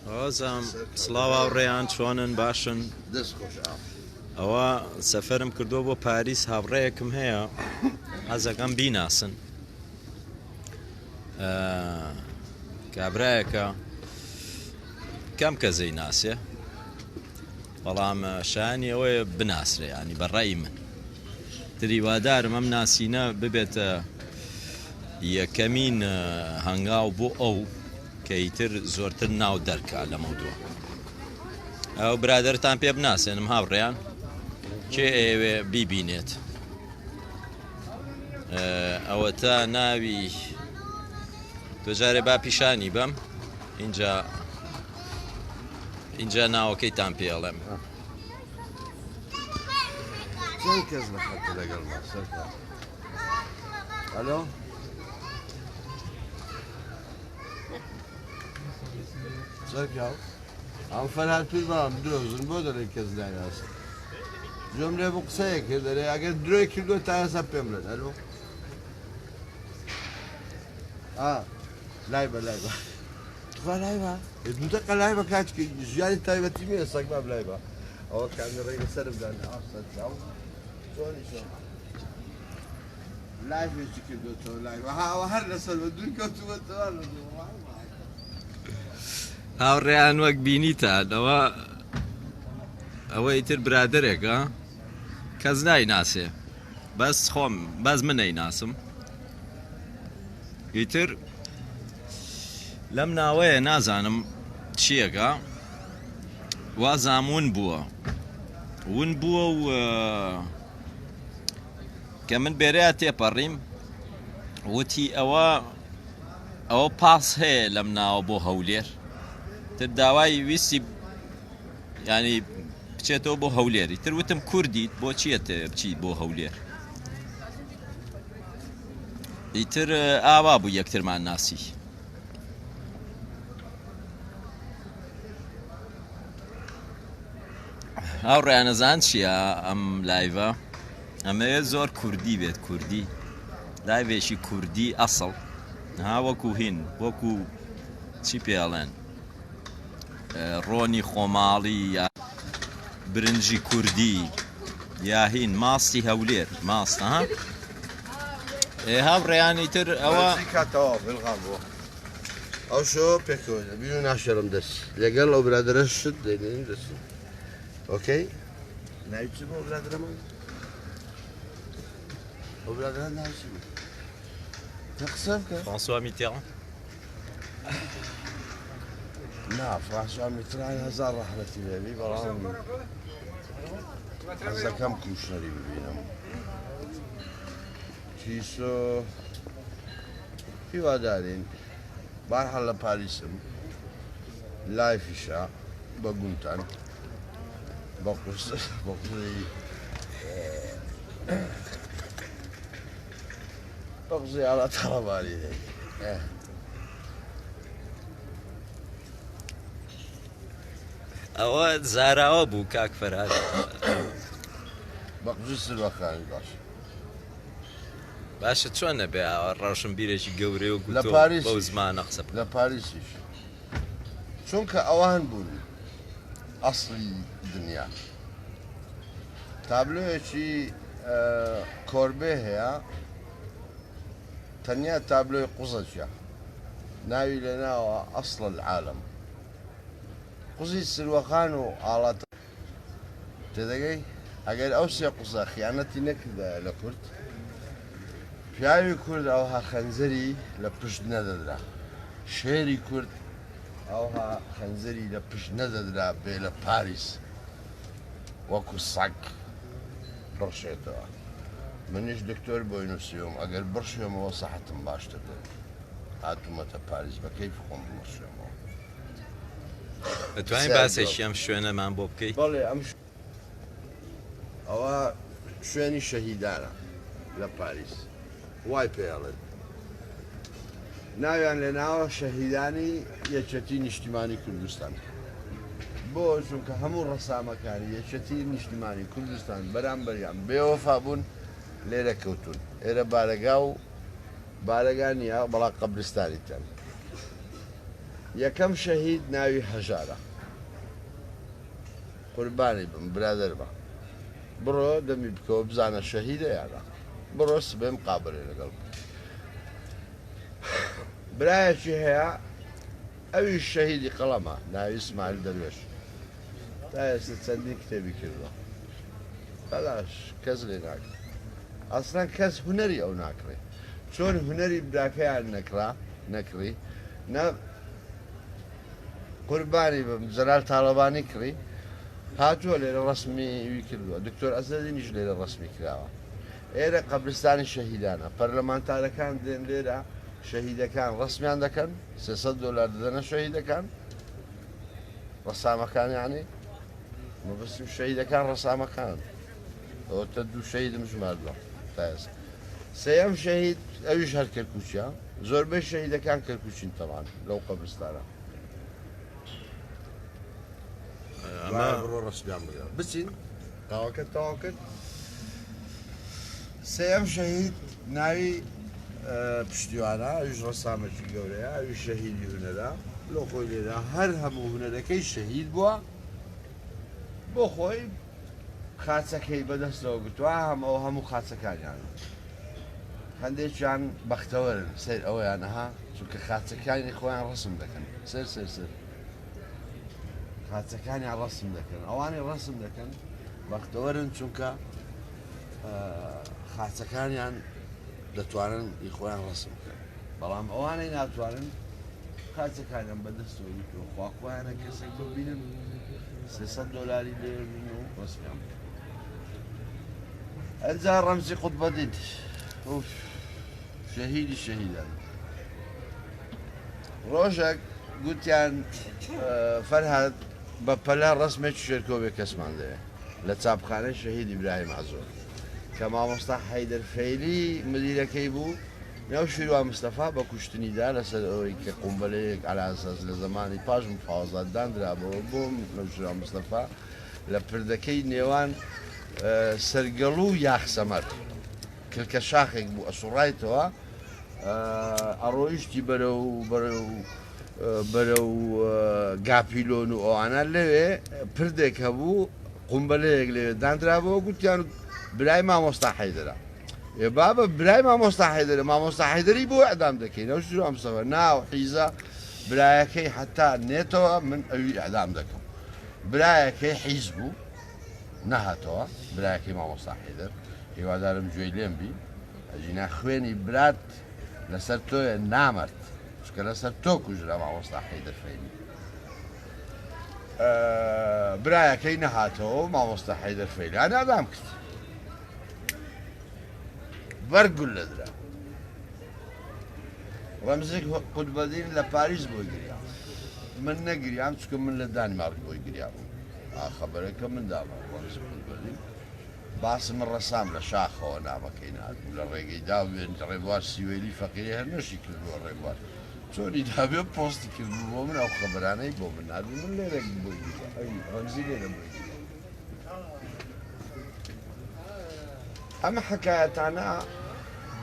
ئازام سڵاو ڕێیان چۆنن باشن ئەوە سەفەرم کردو بۆ پاریس هاوڕێیەکم هەیە حەزەکەم بیناسن کابرایەکە کەم کەسەی ناسێ بەڵام شایانی ئەوەیە بناسرێ ینی بەڕای من تری وادارم ئەم ناسینە ببێتە یەکەمین هەنگاو بۆ ئەو کە ئیتر زۆرتر ناو دەرکا لە مەودووە ئەو برادەرتان پێ بناسێنم هاوڕێیان کێ ئێوێ بیبینێت ئەوە تا ناوی تۆجارێ با پیشانی بەم اینجا ناوەکەیتان پێڵێم چەند کەس لەخەتە لەگەڵما سەرکار ئەلۆ سەرکاو ئەم فەرهاد پیر بەڵام درۆزن بۆ دەڵێ کەس ناناسن جۆم لێ بۆ قسەیە کرد دەرێ ئەگەر درۆی کردو تا ئێستا پێم بڵێن ئەلۆ لای بە لای بە تخوا لای بە دوو دەقە لای بە کاتکە ژیانی تایبەتی مێ سەگ باب لای بە ئەوە کامێرەی لەسەرم دان سەرکاو چۆنیشە لایڤێکی کردوتەوە لای بە ئەوە هەر لەسەر بە دوور کەوتووەتەوە هاوڕێیان وەک بینیتانەوە ئەوە ئیتر برادەرێکە کەس نایناسێ بەس من نەیناسم ئیتر لەم ناوەیە نازانم چیەکە وازام ون بووە و کە من بێرەیە تێپەڕیم وتی ئەوە پاس هەیە لەم ناوە بۆ هەولێر تر داوای ویستی ینی بچێتەوە بۆ هەولێری تر وتم کوردیت بۆ چیەتە بچیت بۆ هەولێر ئیتر ئاوا بوو یەکترمان ناسی هاوڕێیانەزان چییە ئەم لایڤە ئەمەیە زۆر کوردی بێت کوردی لایڤێکی کوردی ئەسڵ وەکو هین وەکو چی پێڵێن ڕۆنی خۆماڵی یا برنجی کوردی یا هین ماستی هەولێر ماستە ها هاوڕێیانی تر ئەوە کاتەوە بڵغام بۆ ئەو شۆ پێکەوە بیر و ناشێڕم دەست لەگەڵ ئەو برادرە شت دەینێن دەست ئۆکەی ناوی چی بۆ برادرەمان ئەو برادرە ناوی چی بوو قسە بکە فڕانسوا میتێڕان نا فرانسوا میتران هەزار ڕەحمەتی لێبی بەڵام حەزەکەم کوشنەری ببینم چیسۆ هیوادارین بارحەڵ لە پاریسم لایفیشە بە گونتان بە قوزی ئاڵا تەڵەباری ئەوە زاراوە بوو کاک فەرهاد بە قوزی سروەخانی باش باشە چۆن نەبێ ڕەوشن بیرێکی گەورەی و لە پاریس بەو زمانە قسە لە پاریسیش چونکە ئەوان بوون ئەسڵی دنیا تابلۆیەکی کۆربێ هەیە تەنیا تابلۆی قوزەچە ناوی لە ناوە ئەسڵ العالم قوزی سروەخان و ئاڵاتە تێدەگەی ئەگەر ئەو سێ قوزە خیانەتی نەکردایە لە کورد پیاوی کورد ئەوها خەنجەری لە پشت نەدەدرا شێری کورد ئەوها خەنجەری لە پشت نەدەدرا بێ لە پاریس وەکو سەگ بڕشێتەوە منیش دکتۆر بۆی نووسیوم ئەگەر بڕشێمەوە سەحەتم باشتر بێت هاتوومەتە پاریس بە کەیف خۆم بڕشێمەوە دەتوانین باسێکی ئەم شوێنەمان بۆ بکەیت بەڵێ ئەم ئەوە شوێنی شەهیدانە لە پاریس وای پێڵێت ناویان لە ناوە شەهیدانی یەکێتی نیشتیمانی کوردستان بۆ چونکە هەموو ڕەسامەکانی یەکێتی نیشتیمانی کوردستان بەرامبەریان بێوەفا بوون لێرە کەوتون ئێرە بارەگا و بارەگان نیە بەڵا قەبرستانیتان یەکەم شەهید ناوی هەژارە قوربانی بم برادر بە بڕۆ دەمی بکەوە بزانە شەهیدە یانا بڕۆ سبێم قابلێ لەگەڵ برایەکی هەیە ئەوی شەهیدی قەڵەمە ناوی ئیسماعیل دەروێش تا ئێستا چەندی کتێبی کردووە بەلاش کەس لێ ناکرێت ئەسڵان کەس هونەری ئەو ناکرێت چۆن هونەری براکەیان نەکڕی نە قوربانی بم جەلال تاڵەبانی کڕی هاتووە لێرە ڕسمی وی کردووە دکتۆر ئەسەدینیش لێرە ڕسمی کراوە ئێرە قەبرستانی شەهیدانە پەرلەمانتارەکان دێن لێرە شەهیدەکان ڕسمیان دەکەن $300 دەدەنە شەهیدەکان ڕەسامەکان یانی مەبەستی شەهیدەکان ڕەسامەکان ئەوتە دوو شەهیدم ژماردووە تا ئێستا سێەم شەهید ئەویش هەر کەرکوچیە زۆربەی شەهیدەکان کەرکوچین تەمان لەو قەبرستانە ئەمە بڕۆ ڕسمیان بگەن بچین تاواکرد تاواکرد سێەم شەهید ناوی پشتیوانە ئەویش ڕەسامێکی گەورەیە ئەوی شەهیدی هونەرە لۆ خۆی لێرە هەر هەموو هونەرەکەی شەهید بووە بۆ خۆی خاچەکەی بەدەستەوە گوتووە ئەوە هەموو خاچەکانیان هەندێکیان بەختەوەرن سیر ئەوەیانەها چونکە خاچەکانی خۆیان ڕسم دەکەن سەر خاچەکانیان ڕسم دەکەن ئەوانی ڕسم دەکەن بەختەوەرن چونکە خاچەکانیان دەتوانن خۆیان ڕسم بکەن بەڵام ئەوانەی ناتوانن خاچەکانیان بەدەستەوە گوتووە خواخۆیانە کەسێک ببینن $300 لێبین و ڕسمیان ئەجا ڕەمزی قوتبەدین شەهیدی شەهیدان ڕۆژێک گوتیان فەرهاد بە پەلا ڕسمێکی شێرکۆبێ کەسمان دەوێت لە چاپخانەی شەهید ئیبراهیم عەزۆر کە مامۆستا حەیدەر فەیلی مدیرەکەی بوو ناو شیروان مستەفا بە کوشتنیدا لەسەر ئەوەی کە قومبەلەیەک عەلاساس لە زمانی پاش مفاوەزات دانرابەوە بۆ ناو شیروان مستەفا لە پردەکەی نێوان سەرگەڵ و یاخسەمەر کلکە شاخێک بوو ئەسوڕایتەوە ئەڕۆیشتی بەرەو گاپیلۆن و ئەوانە لەوێ پردێک هەبوو قومبەلەیەک لەوێ دانرابەوە گوتیان برای مامۆستا حەیدەرە بابە برای مامۆستا حەیدەرە مامۆستا حەیدەری بۆ ئەعدام دەکەین ناو شیروان مستەفا ناو حیزە برایەکەی حتا نێتەوە من ئەوی ئەعدام دەکەم برایەکەی حیز بوو نەهاتەوە برایەکەی مامۆستا حەیدەر هیوادارم گوێی لێم بی ئەجینا خوێنی برات لەسەر تۆیە نامەرد چکە لەسەر تۆ کوژرا مامۆستا حەیدەر فەیلی برایەکەی نەهاتەوە مامۆستا حەیدەر فەیلی ئەدام کرد بەرگول لەدرا ڕەمزێک قوتبەدین لە پاریس بۆی گریام من نەگریام چکە من لە دانمارک بۆی گریام خەبەرەکە من داما ڕەمزی قوتبەدین باسم ڕەسام لە شاخەوە نامەکەی ناتبوو لە ڕێگەی داوێن ڕێبوار سیوێلی فەقیری هەر نەشی کردووە ڕێبوار چۆنی دابێ پۆستی کردبوو بۆ من ئەو خەبەرانەی بۆ من نادوو من لێرەك بۆی ڕەمزی لێرە بۆی ئەمە حکایەتانە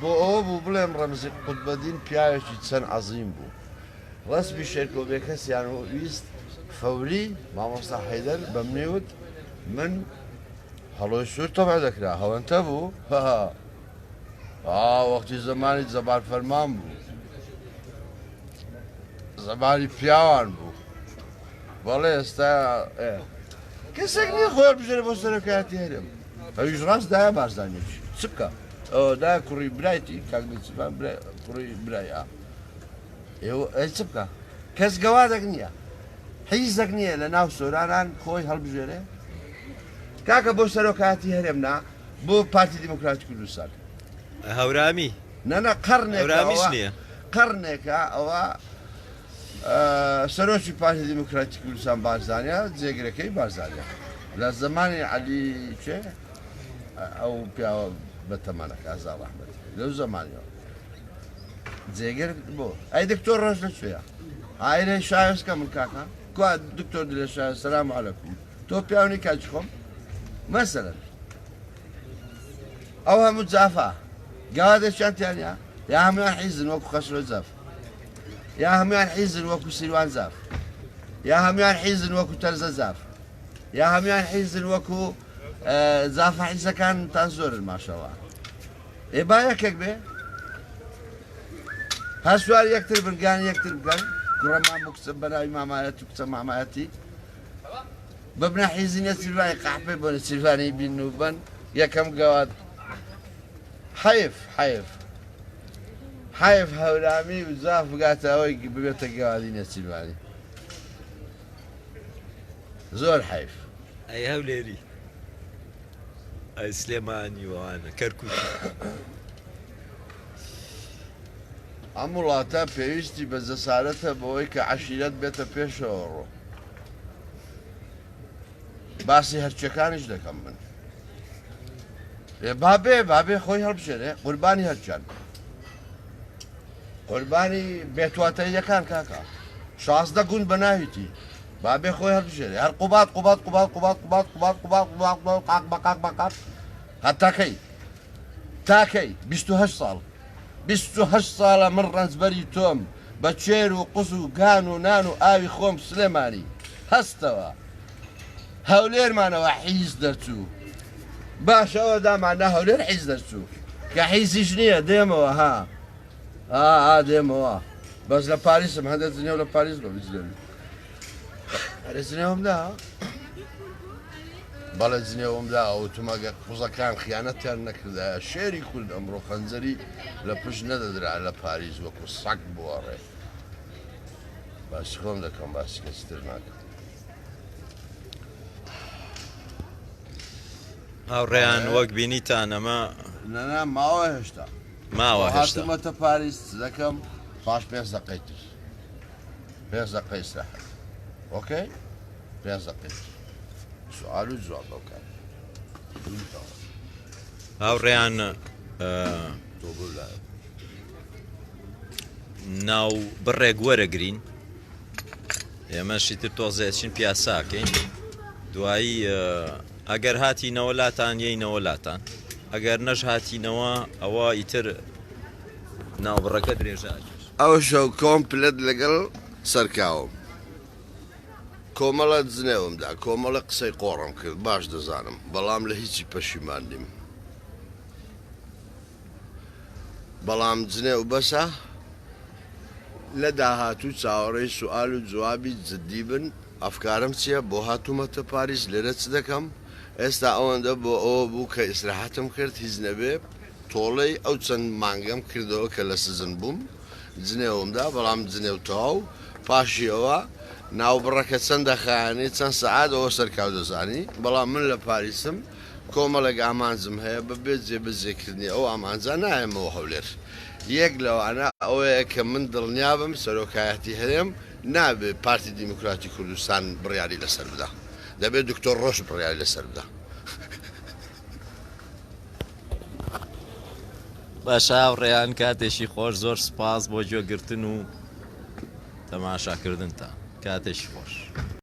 بۆ ئەوە بوو بڵێم ڕەمزی قوتبەدین پیاوێکی چەند عەزیم بوو ڕەسمی شێرکۆبێکەسیان ویست فەوری مامۆستا حەیدەر بە منێوت من هەڵۆی سوور تەبع دەکرا هەوەنتە بوو وەختی زمانی جەبار فەرمان بوو زمانی پیاوان بوو بەڵێ ئێستا کەسێک نییە خۆر بژێرە بۆ سەرۆکایەتی هەرێم ئەویش ڕاست دایە بارزانێکی چ بکە ئەوە دایە کوڕی برایتی کاگنیسیبان کوڕی برایە ئێوە چ بکە کەس گەوادەک نییە حیزێک نییە لە ناو سۆرانان خۆی هەڵبژێرێ کاکە بۆ سەرۆکایەتی هەرێمنا بۆ پارتی دیموکراتی کوردستان هەورامی نەنە هەورامیش نییە قەرنێکە ئەوە سەرۆکی پارتی دیموکراتی کوردستان بارزانیا جێگرەکەی بارزانیا لە زمانی عەلی چێ ئەو پیاوە بە تەمەنەکە ئازاڵ ئەحمەدی لەو زمانیەوە جێگر بۆ ئەی دکتۆر ڕۆژ لەکوێیە ئایرەی شایستکە من کاکە کوا دکتۆر دلێ شایست سەلام عەلەیکوم تۆ پیاوەی کاچی خۆم مەسەلەن ئەو هەموو جافا گاوادێکیان تیانە یا هەمویان حیزن وەکو خەسرۆ جاف یا هەمویان حیزن وەکو سیروان زاف، یا هەمویان حیزن وەکو تەرزە زاف، یا هەمویان حیزن وەکو زافە حیزەکان تا زۆرن ماشەڵڵا. ئێ با یەکێک بێ هەر سوار یەکتر برگان یەکتر بکەن کوڕەمان بۆ کچە بەناوی مامایەت و کچە مامایەتی ببنە حیزی نەسیروانی قەحپێ بۆ نەسیروانی بین و بن یەکەم گەواد حەیف حەیف حەیف هەورامی و زاف بگاتە ئەوەی ببێتە گەوادی نەسیروانی زۆر حەیف. ئەی هەولێری ئەی سلێمانی وانە کەرکووت ئەم وڵاتە پێویستی بە جەسارەتە بەوەی کە عەشیرەت بێتە پێشەوە ڕۆ. باسی هەرچیەکانیش دەکەم من. بابێ خۆی هەڵبژێرێ قوربانی هەرچیان. قوربانی بێتواتەیەکان کاکە. 16 گوند بە ناویتی. بابێ خۆی هەڵبژێرێ. هەر قوبات قاق هەتاکەی. تاکەی 28 ساڵ. 28 ساڵە من ڕەنجبەری تۆم بە کوێر و قوز و گان و نان و ئاوی خۆم سلێمانی هەستەوە هەولێرمانەوە حیز دەرچوو باشەوە دامانە هەولێر حیز دەرچوو کە حیزیش نییە دێمەوە ها دێمەوە بەس لە پاریسم هەندێک زنێو لە پاریس بە بزنێن زنێومدا بەڵێ زنێومدا ئەوتومەگە قوزەکان خیانەتیان نەکردا شێری کورد ئەمڕۆ خەنجەری لە پشت نەدەدرا لە پاریس وەکو سەگ بوەڕێ باسی خۆم دەکەم باسی کەستر ناکەم. هاوڕێیان وەک بینیتان ئەمە نەنا ماوە هێشتا ماوە هێشتا هاتومەتە پاریس دەکەم پاش 5 دقەی تر 5 دقەی ئیستراحەت ئۆکەی 5 دقەی سوال و جواب بکەن هاوڕێیان تۆ بۆ لایە ناو بڕێک وەرەگرین ئێمەشی تر تۆزێچین پیاساکەین دوایی ئەگەر هاتینەوە لاتان یەینەوە لاتان ئەگەر نەش هاتینەوە ئەوە ئیتر ناوبڕەکە درێژاکەش ئەو شەو کۆمپلێت لەگەڵ سەرکاوم کۆمەڵە جنێومدا کۆمەڵە قسەی قۆڕم کرد باش دەزانم بەڵام لە هیچی پەشیمان نیم بەڵام جنێ و بەسە لە داهاتوو چاوەڕێی سوال و جوابی جددی بن ئەفکارم چییە بۆ هاتوومەتە پاریس لێرە چ دەکەم ئێستا ئەوەندە بۆ ئەوە بوو کە ئیسراحەتم کرد هیچ نەبێ تۆڵەی ئەو چەند مانگەم کردەوە کە لە سزن بووم جنێومدا بەڵام جنێ و تەواو پاشیەوە ناوبڕەکە چەندە خایانی چەند سەعات ئەوە سەرکاو دەزانی بەڵام من لە پاریسم کۆمەڵێک ئامانجم هەیە بەبێ جێبەجێکردنی ئەو ئامانجا نایەمەوە هەولێر یەک لەوانە ئەوەیە کە من دڵنیابم سەرۆکایەتی هەرێم نابێ پارتی دیموکراتی کوردستان بڕیاری لەسەر بدا دەبێت دکتۆر ڕۆژ بڕیاری لەسەر بدا. باشە هاوڕێیان کاتێکی خۆش زۆر سپاس بۆ گوێگرتن و تەماشاکردنتان کاتێکی خۆش.